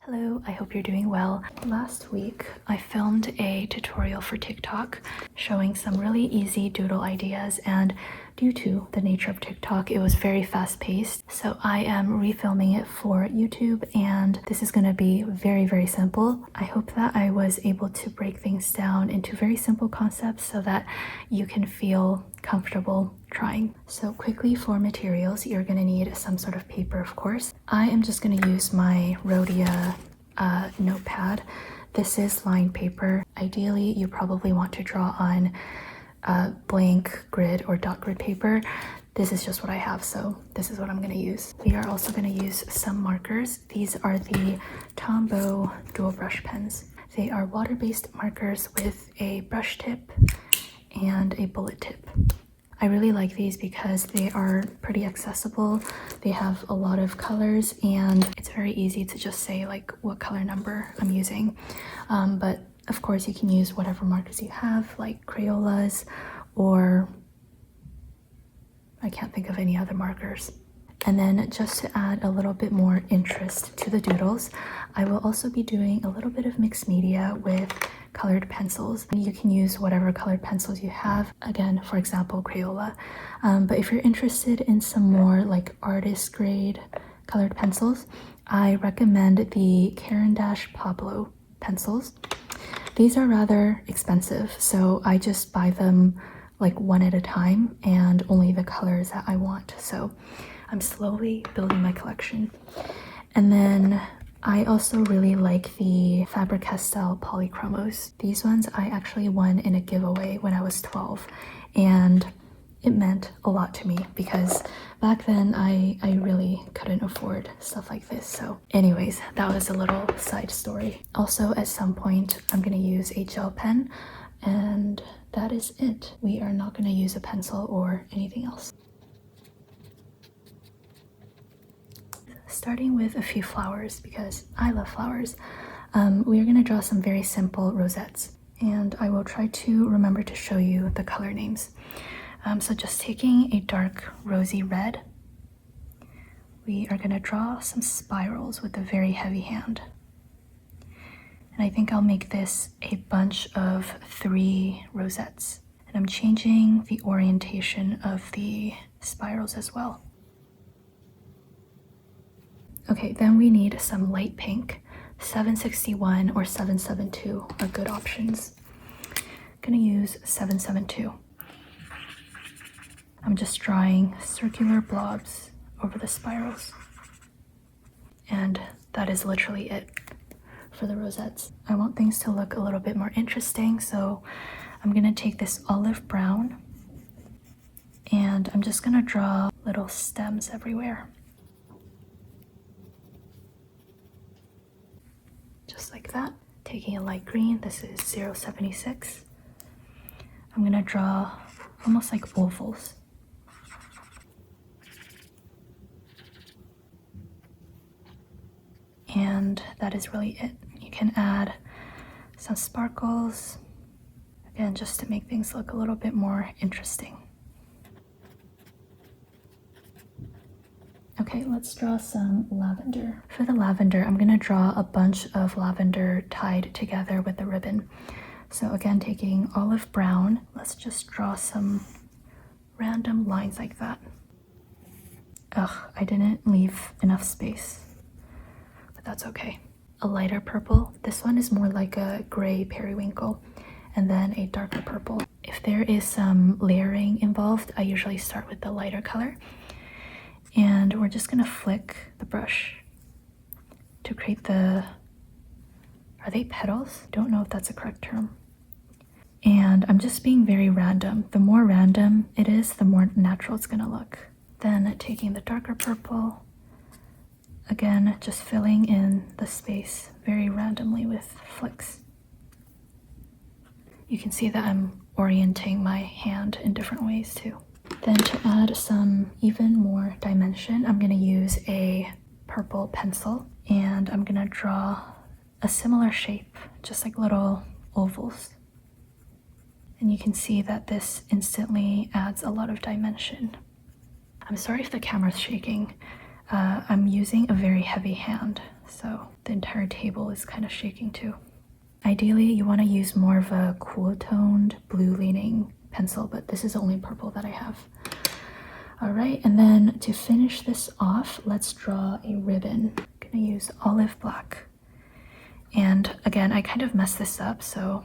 Hello, I hope you're doing well. Last week, I filmed a tutorial for TikTok showing some really easy doodle ideas, and due to the nature of TikTok, it was very fast-paced. So I am refilming it for YouTube, and this is going to be very simple. I hope that I was able to break things down into very simple concepts so that you can feel comfortable trying. So quickly for materials, you're going to need some sort of paper, of course. I am just going to use my Rhodia notepad. This is lined paper. Ideally, you probably want to draw on blank grid or dot grid paper. This is just what I have, so this is what I'm going to use. We are also going to use some markers. These are the Tombow dual brush pens. They are water-based markers with a brush tip and a bullet tip. I really like these because they are pretty accessible. They have a lot of colors, and it's very easy to just say like what color number I'm using. But of course you can use whatever markers you have, like Crayolas, or I can't think of any other markers. And then just to add a little bit more interest to the doodles, I will also be doing a little bit of mixed media with colored pencils. You can use whatever colored pencils you have, again, for example, Crayola. But if you're interested in some more like artist grade colored pencils, I recommend the Caran d'Ache Pablo pencils. These are rather expensive, so I just buy them like one at a time and only the colors that I want. So I'm slowly building my collection. And then I also really like the Faber-Castell Polychromos. These ones I actually won in a giveaway when I was 12, and it meant a lot to me because back then I really couldn't afford stuff like this. So anyways, that was a little side story. Also, at some point I'm gonna use a gel pen, and that is it. We are not gonna use a pencil or anything else. Starting with a few flowers because I love flowers. We are going to draw some very simple rosettes, and I will try to remember to show you the color names. So just taking a dark rosy red, we are going to draw some spirals with a very heavy hand. And I think I'll make this a bunch of 3 rosettes. And I'm changing the orientation of the spirals as well. Okay, then we need some light pink. 761 or 772 are good options. I'm gonna use 772. I'm just drawing circular blobs over the spirals. And that is literally it for the rosettes. I want things to look a little bit more interesting, so I'm gonna take this olive brown and I'm just gonna draw little stems everywhere. Just like that. Taking a light green, this is 076. I'm gonna draw almost like ovals. And that is really it. You can add some sparkles, again, just to make things look a little bit more interesting. Okay, let's draw some lavender. For the lavender, I'm gonna draw a bunch of lavender tied together with a ribbon. So again, taking olive brown, let's just draw some random lines like that. Ugh, I didn't leave enough space, but that's okay. A lighter purple. This one is more like a gray periwinkle, and then a darker purple. If there is some layering involved, I usually start with the lighter color. And we're just gonna flick the brush to create the, are they petals? Don't know if that's a correct term. And I'm just being very random. The more random it is, the more natural it's gonna look. Then taking the darker purple, again, just filling in the space very randomly with flicks. You can see that I'm orienting my hand in different ways too. Then to add some even more dimension, I'm gonna use a purple pencil and I'm gonna draw a similar shape, just like little ovals. And you can see that this instantly adds a lot of dimension. I'm sorry if the camera's shaking. I'm using a very heavy hand, so the entire table is kind of shaking too. Ideally, you want to use more of a cool toned blue leaning pencil, but this is the only purple that I have. All right, and then to finish this off, let's draw a ribbon. I'm gonna use olive black. And again, I kind of messed this up, so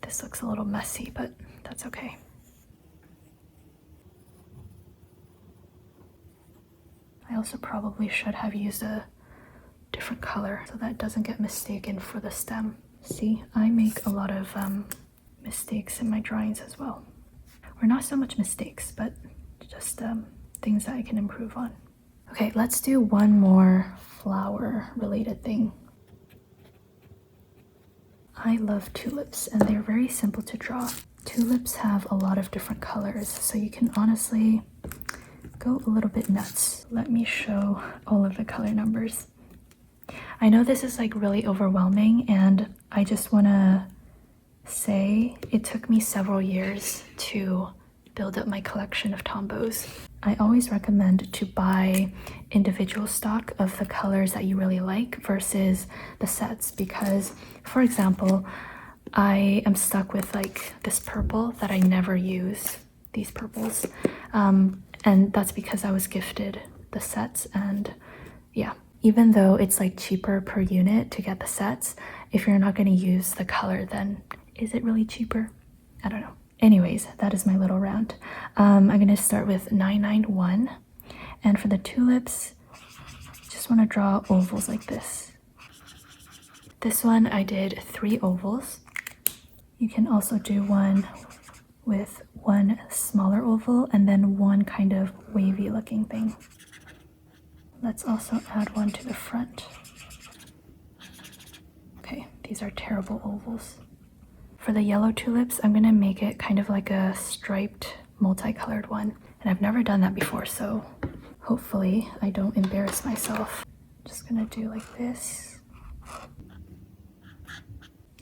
this looks a little messy, but that's okay. I also probably should have used a different color so that it doesn't get mistaken for the stem. See, I make a lot of mistakes in my drawings as well. Or not so much mistakes, but just things that I can improve on. Okay, let's do one more flower related thing. I love tulips and they're very simple to draw. Tulips have a lot of different colors, so you can honestly go a little bit nuts. Let me show all of the color numbers. I know this is like really overwhelming, and I just want to say it took me several years to build up my collection of Tombows. I always recommend to buy individual stock of the colors that you really like versus the sets, because for example, I am stuck with like this purple that I never use, these purples, and that's because I was gifted the sets. And yeah, even though it's like cheaper per unit to get the sets, if you're not going to use the color, then is it really cheaper? I don't know. Anyways, that is my little rant. I'm going to start with 991, and for the tulips, just want to draw ovals like this. This one I did 3 ovals. You can also do one with one smaller oval and then one kind of wavy looking thing. Let's also add one to the front. Okay, these are terrible ovals. For the yellow tulips, I'm gonna make it kind of like a striped, multicolored one. And I've never done that before, so hopefully I don't embarrass myself. Just gonna do like this.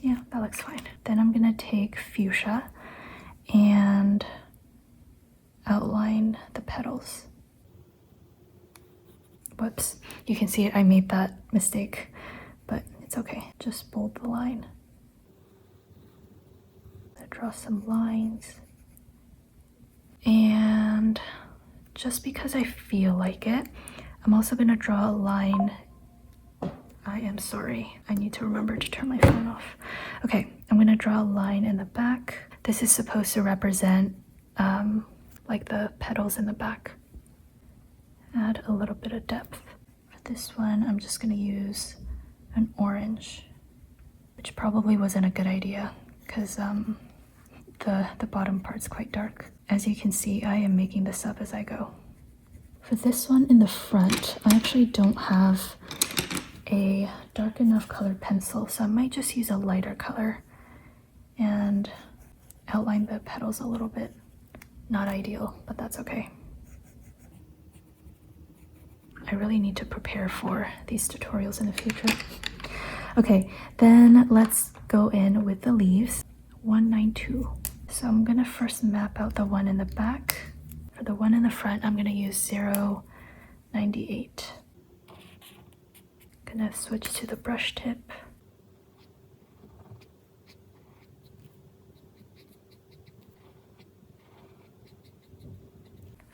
Yeah, that looks fine. Then I'm gonna take fuchsia and outline the petals. Whoops, you can see it, I made that mistake, but it's okay. Just bold the line. Draw some lines, and just because I feel like it, I'm also going to draw a line. I am sorry, I need to remember to turn my phone off. Okay, I'm going to draw a line in the back. This is supposed to represent like the petals in the back. Add a little bit of depth. For this one, I'm just going to use an orange, which probably wasn't a good idea because the bottom part's quite dark. As you can see, I am making this up as I go. For this one in the front, I actually don't have a dark enough colored pencil, so I might just use a lighter color and outline the petals a little bit. Not ideal, but that's okay. I really need to prepare for these tutorials in the future. Okay, then let's go in with the leaves. 192. So I'm gonna first map out the one in the back. For the one in the front, I'm gonna use 098. Gonna switch to the brush tip.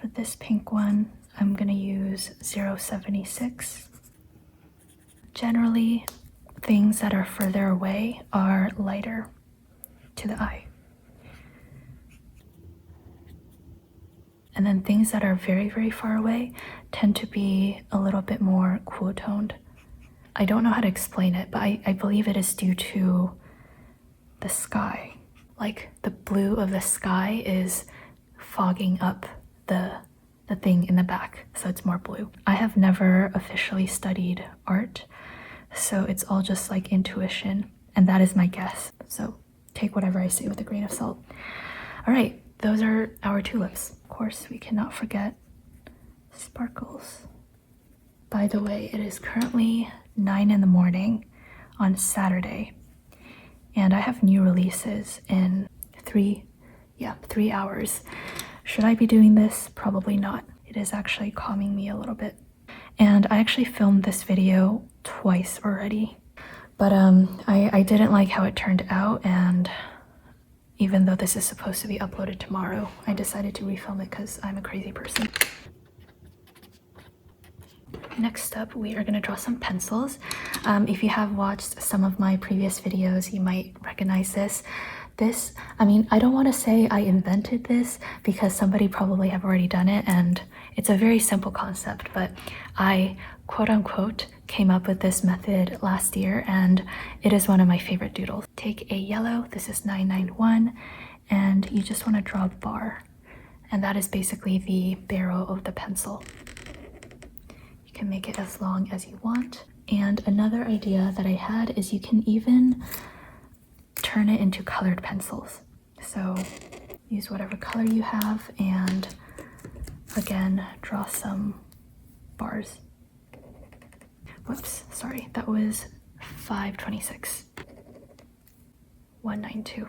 For this pink one, I'm gonna use 076. Generally, things that are further away are lighter to the eye. And then things that are very, very far away tend to be a little bit more cool toned. I don't know how to explain it, but I believe it is due to the sky. Like the blue of the sky is fogging up the thing in the back, so it's more blue. I have never officially studied art, so it's all just like intuition, and that is my guess. So take whatever I say with a grain of salt. All right, those are our tulips. Of course, we cannot forget sparkles. By the way, it is currently 9 in the morning on Saturday, and I have new releases in 3 hours. Should I be doing this? Probably not. It is actually calming me a little bit. And I actually filmed this video twice already. But I didn't like how it turned out, and even though this is supposed to be uploaded tomorrow, I decided to refilm it because I'm a crazy person. Next up, we are going to draw some pencils. If you have watched some of my previous videos, you might recognize this. I don't want to say I invented this because somebody probably have already done it, and it's a very simple concept, but I quote-unquote came up with this method last year, and it is one of my favorite doodles. Take a yellow, this is 991, and you just want to draw a bar, and that is basically the barrel of the pencil. You can make it as long as you want. And another idea that I had is you can even turn it into colored pencils. So use whatever color you have and again draw some bars. Whoops, sorry, that was 526. 192.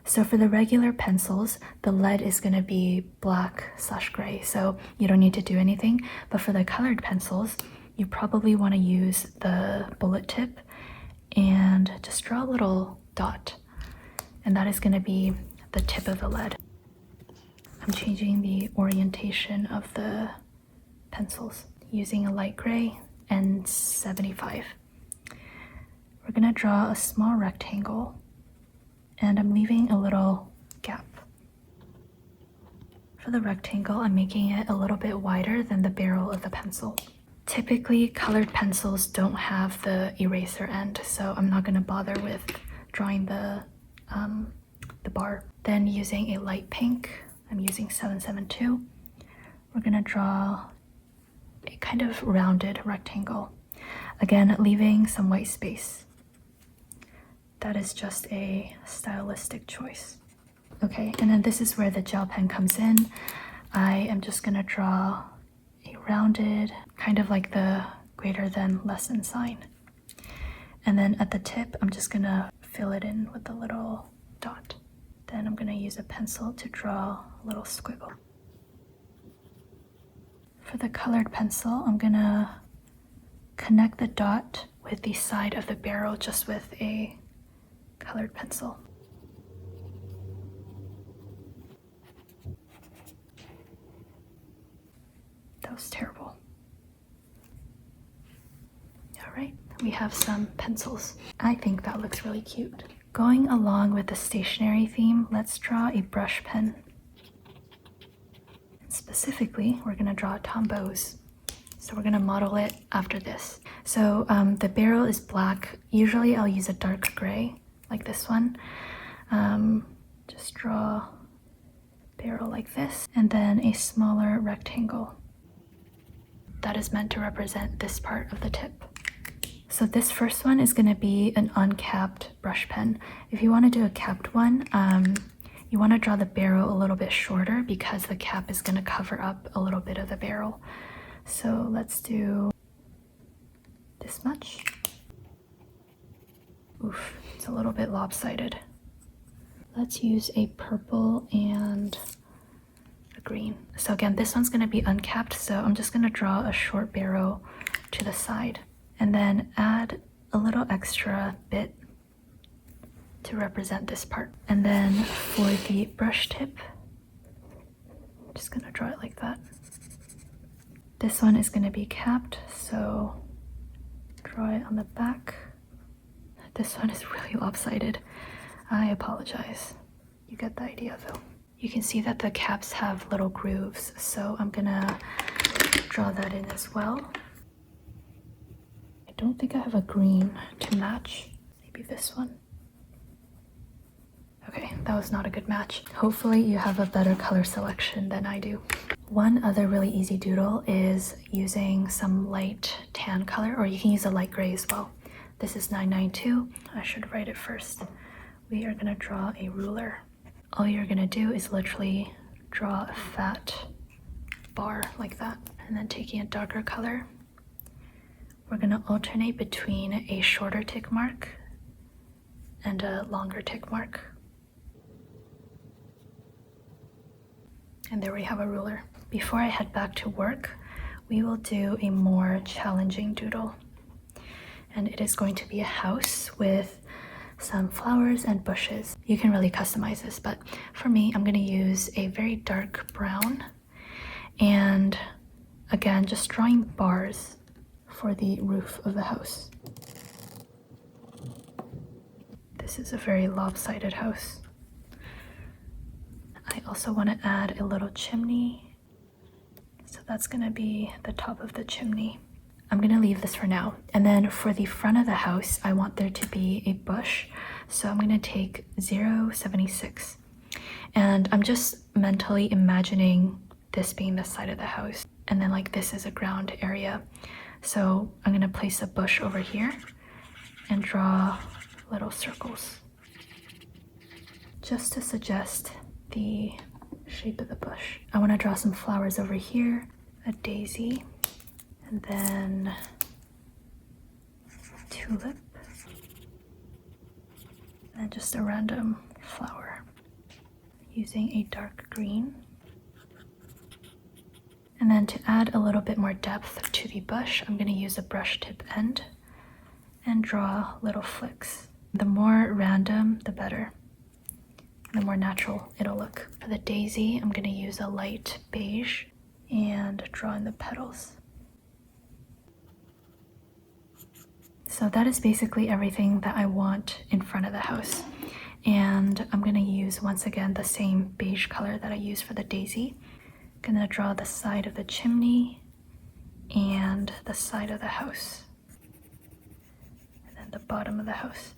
So for the regular pencils, the lead is going to be black/gray, so you don't need to do anything. But for the colored pencils, you probably want to use the bullet tip and just draw a little dot. And that is going to be the tip of the lead. I'm changing the orientation of the pencils using a light gray and 75. We're going to draw a small rectangle, and I'm leaving a little gap. For the rectangle, I'm making it a little bit wider than the barrel of the pencil. Typically, colored pencils don't have the eraser end, so I'm not going to bother with drawing the bar. Then using a light pink, I'm using 772, we're going to draw a kind of rounded rectangle. Again, leaving some white space. That is just a stylistic choice. Okay, and then this is where the gel pen comes in. I am just gonna draw a rounded, kind of like the greater than less than sign. And then at the tip, I'm just gonna fill it in with a little dot. Then I'm gonna use a pencil to draw a little squiggle. For the colored pencil, I'm gonna connect the dot with the side of the barrel just with a colored pencil. That was terrible. All right, we have some pencils. I think that looks really cute. Going along with the stationery theme, let's draw a brush pen. Specifically, we're gonna draw Tombows. So we're gonna model it after this. So the barrel is black. Usually I'll use a dark gray, like this one. Just draw barrel like this, and then a smaller rectangle. That is meant to represent this part of the tip. So this first one is gonna be an uncapped brush pen. If you wanna do a capped one, you wanna draw the barrel a little bit shorter because the cap is gonna cover up a little bit of the barrel. So let's do this much. Oof, it's a little bit lopsided. Let's use a purple and a green. So again, this one's gonna be uncapped, so I'm just gonna draw a short barrel to the side and then add a little extra bit to represent this part. And then for the brush tip, I'm just gonna draw it like that. This one is gonna be capped, so draw it on the back. This one is really lopsided. I apologize. You get the idea though. You can see that the caps have little grooves, so I'm gonna draw that in as well. I don't think I have a green to match. Maybe this one. Okay, that was not a good match. Hopefully you have a better color selection than I do. One other really easy doodle is using some light tan color, or you can use a light gray as well. This is 992. I should write it first. We are gonna draw a ruler. All you're gonna do is literally draw a fat bar like that. And then taking a darker color, we're gonna alternate between a shorter tick mark and a longer tick mark. And there we have a ruler. Before I head back to work, we will do a more challenging doodle. and it is going to be a house with some flowers and bushes. You can really customize this, but for me, I'm gonna use a very dark brown, and again, just drawing bars for the roof of the house. This is a very lopsided house. I also want to add a little chimney, so that's gonna be the top of the chimney. I'm gonna leave this for now. And then for the front of the house, I want there to be a bush. So I'm gonna take 0.76. And I'm just mentally imagining this being the side of the house. And then like this is a ground area. So I'm gonna place a bush over here and draw little circles, just to suggest the shape of the bush. I wanna draw some flowers over here, a daisy, and then tulip, and just a random flower using a dark green. And then to add a little bit more depth to the bush, I'm going to use a brush tip end and draw little flicks. The more random, the better. The more natural it'll look. For the daisy, I'm going to use a light beige and draw in the petals. So that is basically everything that I want in front of the house. And I'm gonna use, once again, the same beige color that I used for the daisy. Gonna draw the side of the chimney and the side of the house. And then the bottom of the house.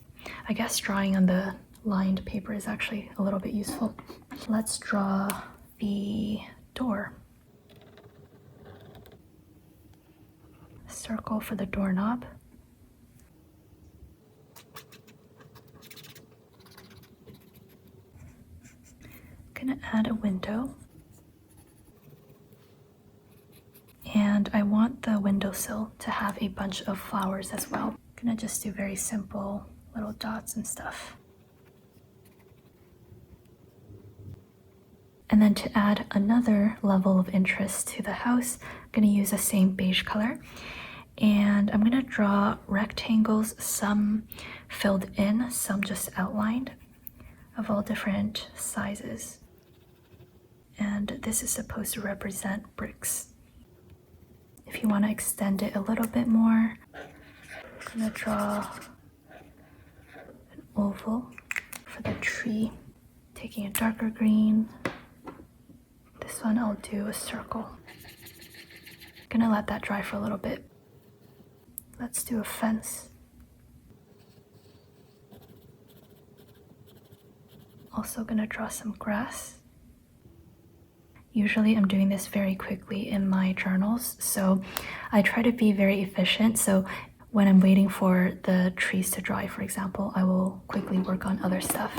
I guess drawing on the lined paper is actually a little bit useful. Let's draw the door. A circle for the doorknob. Gonna add a window, and I want the windowsill to have a bunch of flowers as well. Gonna just do very simple little dots and stuff. And then to add another level of interest to the house, I'm gonna use the same beige color, and I'm gonna draw rectangles, some filled in, some just outlined, of all different sizes. And this is supposed to represent bricks. If you want to extend it a little bit more, I'm going to draw an oval for the tree, taking a darker green. This one I'll do a circle. I'm going to let that dry for a little bit. Let's do a fence. Also going to draw some grass. Usually I'm doing this very quickly in my journals, so I try to be very efficient. So when I'm waiting for the trees to dry, for example, I will quickly work on other stuff.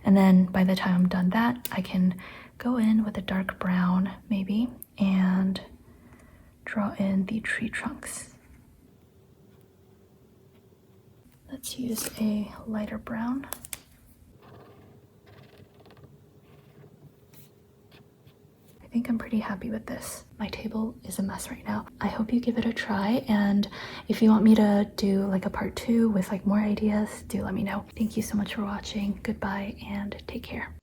And then by the time I'm done that, I can go in with a dark brown maybe and draw in the tree trunks. Let's use a lighter brown. I think I'm pretty happy with this. My table is a mess right now. I hope you give it a try, and if you want me to do like a part 2 with like more ideas, do let me know. Thank you so much for watching. Goodbye and take care.